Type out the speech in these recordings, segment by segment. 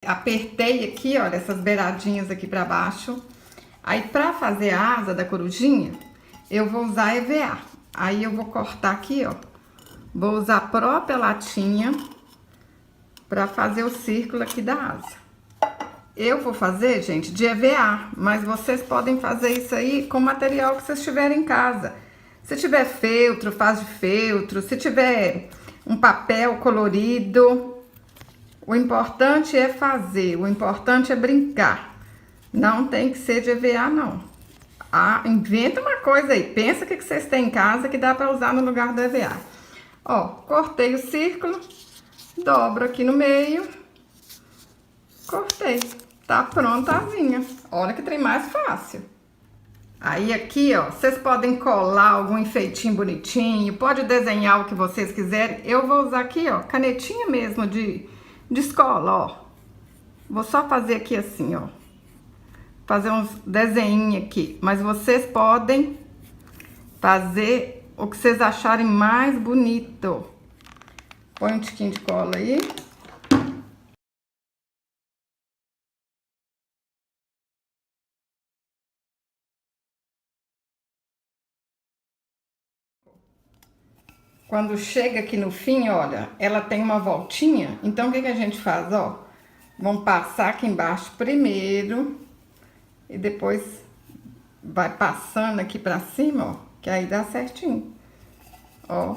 Apertei aqui, olha, essas beiradinhas aqui pra baixo. Aí, pra fazer a asa da corujinha, eu vou usar EVA. Aí, eu vou cortar aqui, ó. Vou usar a própria latinha pra fazer o círculo aqui da asa. Eu vou fazer, gente, de EVA, mas vocês podem fazer isso aí com o material que vocês tiverem em casa. Se tiver feltro, faz de feltro. Se tiver um papel colorido, o importante é fazer, o importante é brincar. Não tem que ser de EVA, não. Ah, inventa uma coisa aí, pensa o que vocês têm em casa que dá pra usar no lugar do EVA. Ó, cortei o círculo, dobro aqui no meio, cortei. Tá pronta a asinha. Olha que trem mais fácil. Aí aqui, ó, vocês podem colar algum enfeitinho bonitinho, pode desenhar o que vocês quiserem. Eu vou usar aqui, ó, canetinha mesmo de escola, ó. Vou só fazer aqui assim, ó. Fazer uns desenhinhos aqui. Mas vocês podem fazer o que vocês acharem mais bonito. Põe um tiquinho de cola aí. Quando chega aqui no fim, olha, ela tem uma voltinha. Então, o que a gente faz, ó? Vamos passar aqui embaixo primeiro. E depois vai passando aqui pra cima, ó. Que aí dá certinho. Ó.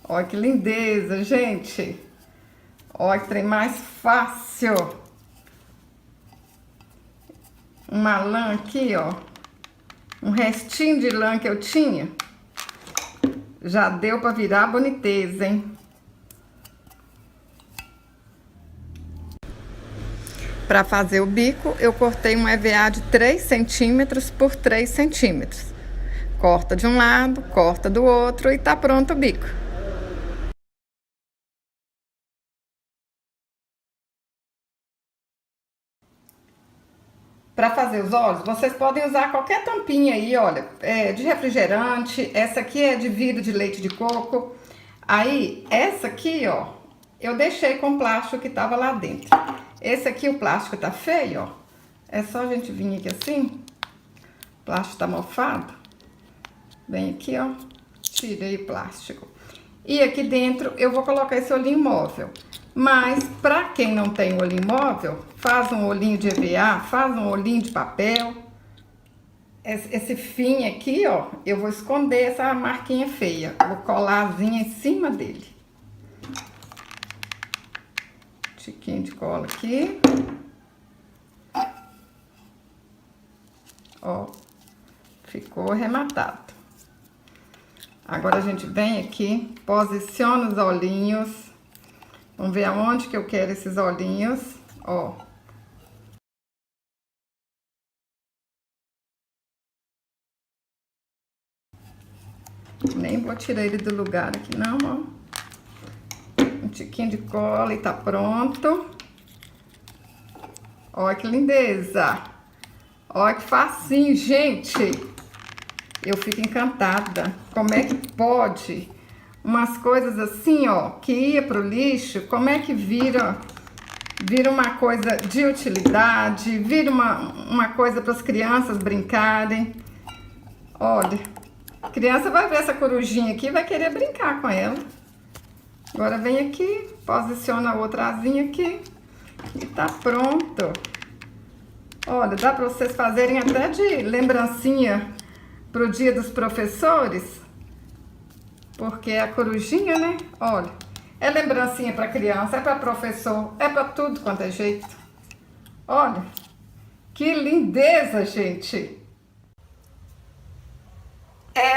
Ó que lindeza, gente. Ó que trem mais fácil. Uma lã aqui, ó. Um restinho de lã que eu tinha. Já deu pra virar boniteza, hein? Para fazer o bico, eu cortei um EVA de 3 centímetros por 3 centímetros. Corta de um lado, corta do outro e tá pronto o bico. Para fazer os olhos, vocês podem usar qualquer tampinha aí, olha, de refrigerante. Essa aqui é de vidro de leite de coco. Aí, essa aqui, ó, eu deixei com o plástico que tava lá dentro. Esse aqui, o plástico tá feio, ó. É só a gente vir aqui assim. O plástico tá mofado. Vem aqui, ó. Tirei o plástico. E aqui dentro eu vou colocar esse olhinho móvel. Mas, pra quem não tem olhinho móvel, faz um olhinho de EVA, faz um olhinho de papel. Esse fim aqui, ó, eu vou esconder essa marquinha feia. Vou colar a asinha em cima dele. Tiquinho de cola aqui. Ó, ficou arrematado. Agora a gente vem aqui, posiciona os olhinhos. Vamos ver aonde que eu quero esses olhinhos, ó. Nem vou tirar ele do lugar aqui não, ó. Um tiquinho de cola e tá pronto. Olha que lindeza. Olha que facinho, gente. Eu fico encantada. Como é que pode umas coisas assim, ó, que ia pro lixo, como é que vira uma coisa de utilidade, vira uma coisa para as crianças brincarem. Olha, a criança vai ver essa corujinha aqui e vai querer brincar com ela. Agora vem aqui, posiciona a outra asinha aqui e tá pronto. Olha, dá para vocês fazerem até de lembrancinha pro dia dos professores. Porque é a corujinha, né? Olha, é lembrancinha para criança, é para professor, é para tudo quanto é jeito. Olha, que lindeza, gente.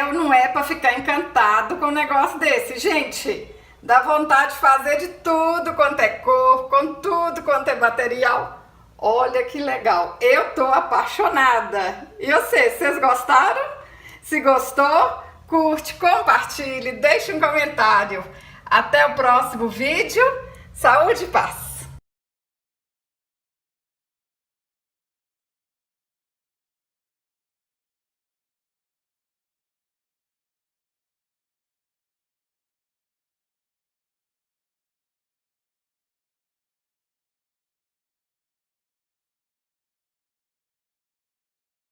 Ou não é para ficar encantado com um negócio desse, gente. Dá vontade de fazer de tudo quanto é cor, com tudo quanto é material. Olha que legal, eu tô apaixonada. E vocês gostaram? Se gostou, curte, compartilhe, deixe um comentário. Até o próximo vídeo. Saúde e paz!